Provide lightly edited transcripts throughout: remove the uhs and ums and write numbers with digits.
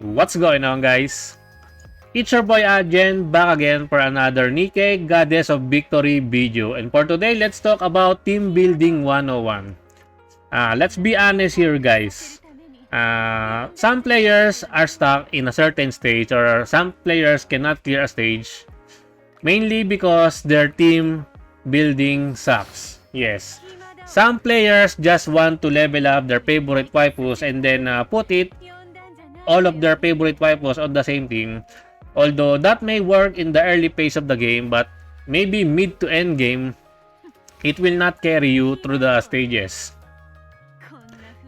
What's going on, guys? It's your boy Ajen back again for another Nikke Goddess of Victory video. And for today, let's talk about Team Building 101. Let's be honest here, guys. Some players are stuck in a certain stage, or some players cannot clear a stage mainly because their team building sucks. Yes. Some players just want to level up their favorite waifus and then put all of their favorite waifus on the same team. Although that may work in the early phase of the game, but maybe mid to end game, it will not carry you through the stages.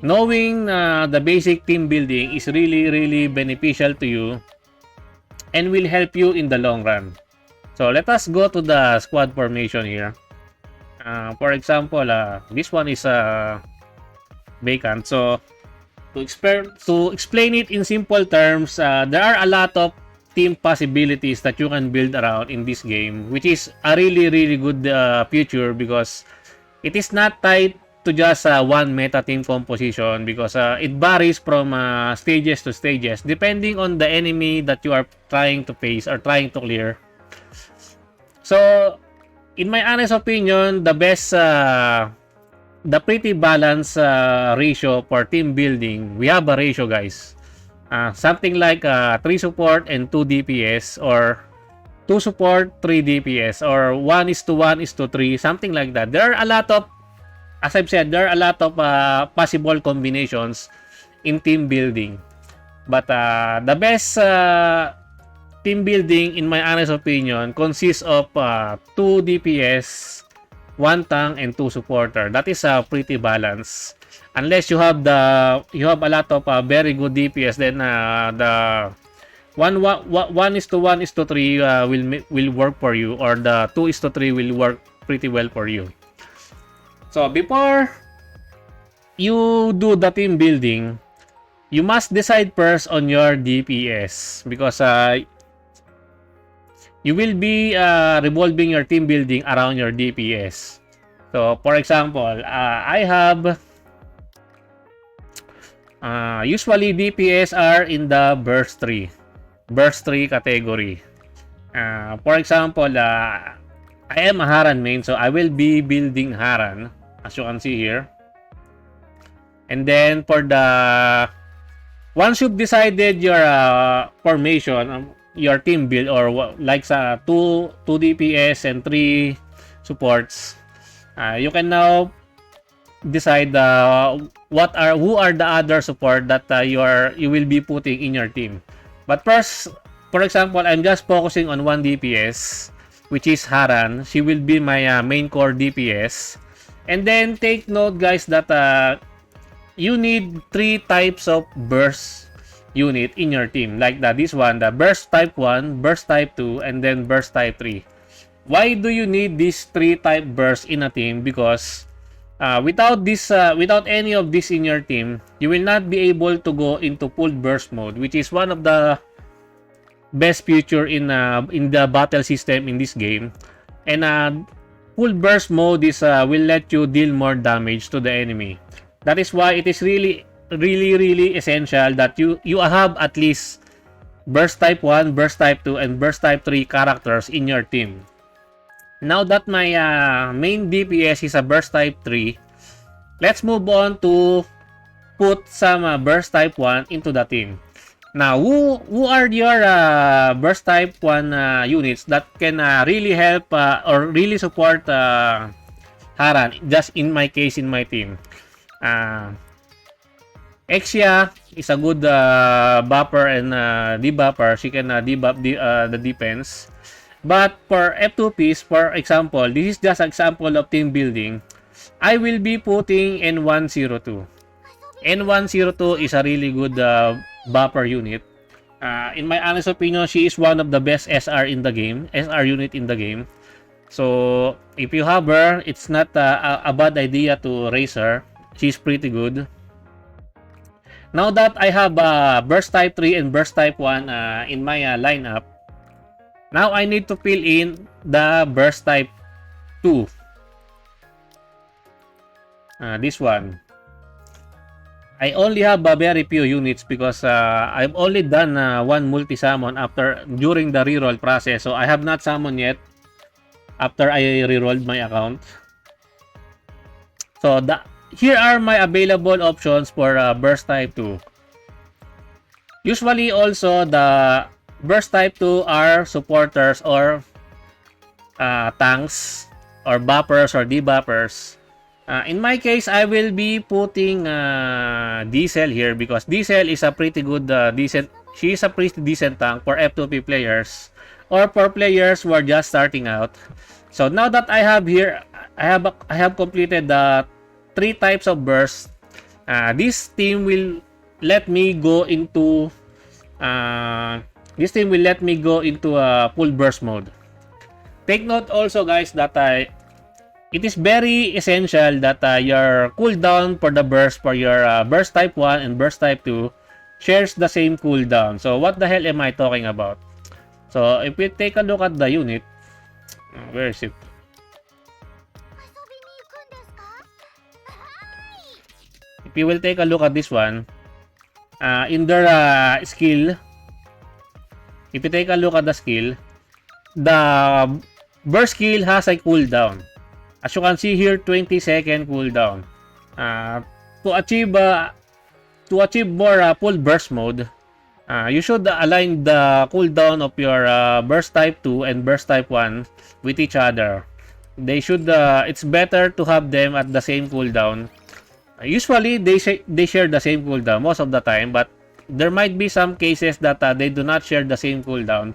Knowing the basic team building is really beneficial to you and will help you in the long run. So let us go to the squad formation here. For example, this one is vacant. So to explain it in simple terms, there are a lot of team possibilities that you can build around in this game, which is a really good feature because it is not tied to just one meta team composition, because it varies from stages to stages depending on the enemy that you are trying to face or trying to clear. So in my honest opinion, the best the pretty balanced ratio for team building, we have a ratio, guys. Something like 3 support and 2 DPS, or 2 support, 3 DPS, or 1:1:3, something like that. There are a lot of, as I've said, there are a lot of possible combinations in team building. But the best team building, in my honest opinion, consists of 2 DPS, 1 tank, and 2 supporter. That is pretty balanced. Unless you have a lot of very good DPS, then the 1:1:3 will work for you, or the 2:3 will work pretty well for you. So before you do the team building, you must decide first on your DPS, because you will be revolving your team building around your DPS. So for example, I have usually DPS are in the burst 3 category. For example, I am a Haran main, so I will be building Haran, as you can see here. And then for the, once you've decided your formation, your team build, or like sa 2 DPS and 3 supports, you can now decide who are the other support that you will be putting in your team. But first, for example, I'm just focusing on 1 DPS, which is Haran. She will be my main core DPS. And then take note, guys, that you need 3 types of burst unit in your team, like this one, the burst type 1, burst type 2, and then burst type 3. Why do you need these 3 type bursts in a team? Because without any of this in your team, you will not be able to go into full burst mode, which is one of the best feature in the battle system in this game. And full burst mode is will let you deal more damage to the enemy. That is why it is really essential that you have at least burst type 1, burst type 2, and burst type 3 characters in your team. Now that my main DPS is a burst type 3, let's move on to put some burst type 1 into the team. Now, who are your burst type 1 units that can really help or really support Haran, just in my case, in my team? Exia is a good buffer and debuffer. She can debuff the defense. But for F2Ps, for example, this is just an example of team building. I will be putting N102. N102 is a really good buffer unit. In my honest opinion, she is one of the best SR in the game, SR unit in the game. So if you have her, it's not a bad idea to raise her. She's pretty good. Now that I have burst type 3 and burst type 1 in my lineup, now I need to fill in the burst type 2. This one. I only have very few units because I've only done one multi-summon during the reroll process. So I have not summoned yet after I rerolled my account. So here are my available options for Burst Type 2. Usually also the Burst Type 2 are supporters or tanks or buffers or debuffers. In my case, I will be putting Diesel here because Diesel is a pretty good decent. She is a pretty decent tank for F2P players or for players who are just starting out. So now that I have here, I have completed the 3 types of burst. This team will let me go into a full burst mode. Take note also, guys, that it is very essential that your cooldown for the burst for your burst type 1 and burst type 2 shares the same cooldown. So what the hell am I talking about? So if we take a look at the unit, where is it? If you will take a look at this one, in their skill, if you take a look at the skill, the burst skill has a cooldown. As you can see here, 20-second cooldown. To achieve more full burst mode, you should align the cooldown of your burst type 2 and burst type 1 with each other. They should. It's better to have them at the same cooldown. Usually, they share the same cooldown most of the time, but there might be some cases that they do not share the same cooldown.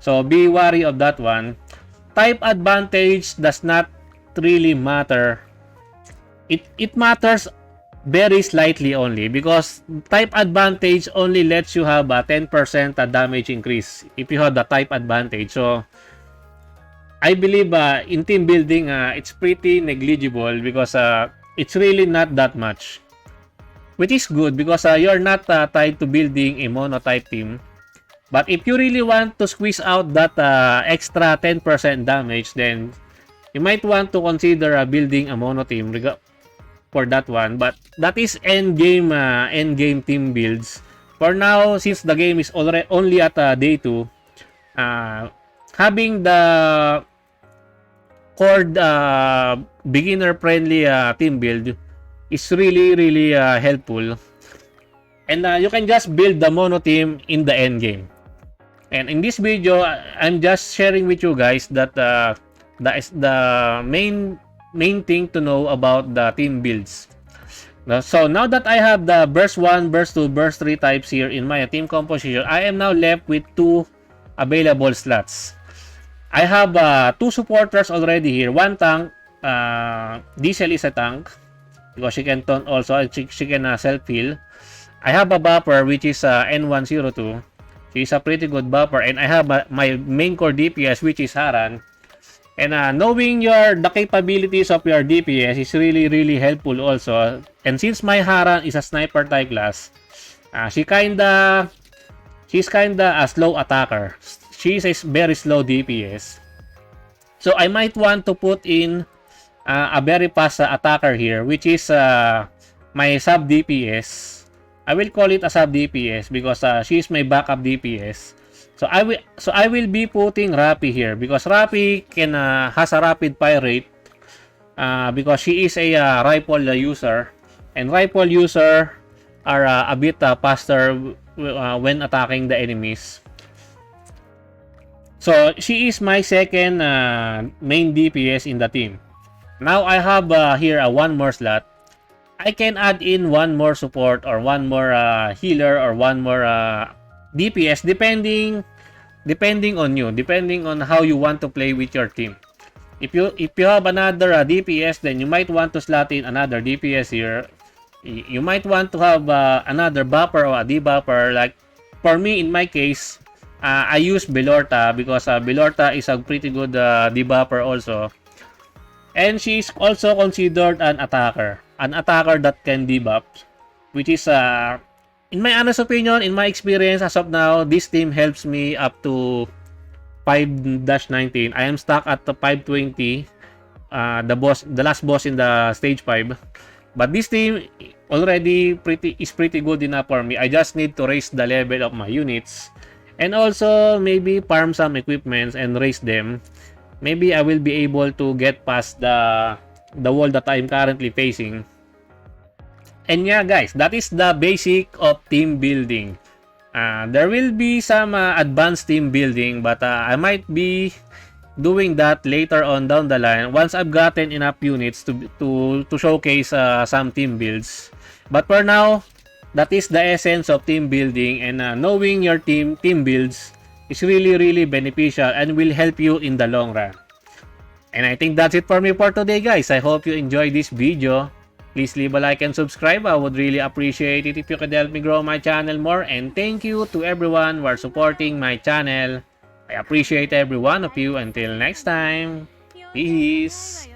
So be wary of that one. Type advantage does not really matter. It matters very slightly only because type advantage only lets you have a 10% damage increase if you have the type advantage. So I believe in team building, it's pretty negligible because it's really not that much, which is good because you're not tied to building a monotype team. But if you really want to squeeze out that extra 10% damage, then you might want to consider building a mono team for that one. But that is end game team builds. For now, since the game is already only at day 2, having the core beginner friendly team build is really helpful. And you can just build the mono team in the end game. And in this video, I'm just sharing with you guys that that is the main thing to know about the team builds. So now that I have the burst 1, burst 2, burst 3 types here in my team composition, I am now left with 2 available slots. I have 2 supporters already here. 1 tank, Diesel is a tank because she can taunt also, she can self-heal. I have a buffer which is N102. She's a pretty good buffer, and I have my main core DPS which is Haran. And knowing the capabilities of your DPS is really helpful also. And since my Haran is a sniper type class, she's kinda a slow attacker. She's a very slow DPS. So I might want to put in a very fast attacker here, which is my sub DPS. I will call it a sub DPS because she is my backup DPS. So I will be putting Rapi here because Rapi has a rapid fire rate because she is a rifle user, and rifle user are a bit faster when attacking the enemies. So she is my second main DPS in the team. Now I have here one more slot. I can add in one more support or one more healer or one more DPS depending on you, depending on how you want to play with your team. If you have another DPS, then you might want to slot in another DPS here. You might want to have another buffer or a debuffer. Like for me, in my case, I use Belorta because Belorta is a pretty good debuffer also. And she is also considered an attacker that can debuff, which is in my honest opinion, in my experience as of now, this team helps me up to 5-19. I am stuck at the 520, the last boss in the stage 5. But this team already is pretty good enough for me. I just need to raise the level of my units and also maybe farm some equipments and raise them. Maybe I will be able to get past the wall that I'm currently facing. And yeah, guys, that is the basic of team building. There will be some advanced team building, but I might be doing that later on down the line once I've gotten enough units to showcase some team builds. But for now, that is the essence of team building, and knowing your team builds is really beneficial and will help you in the long run. And I think that's it for me for today, guys. I hope you enjoyed this video. Please leave a like and subscribe. I would really appreciate it if you could help me grow my channel more. And thank you to everyone who are supporting my channel. I appreciate every one of you. Until next time, peace.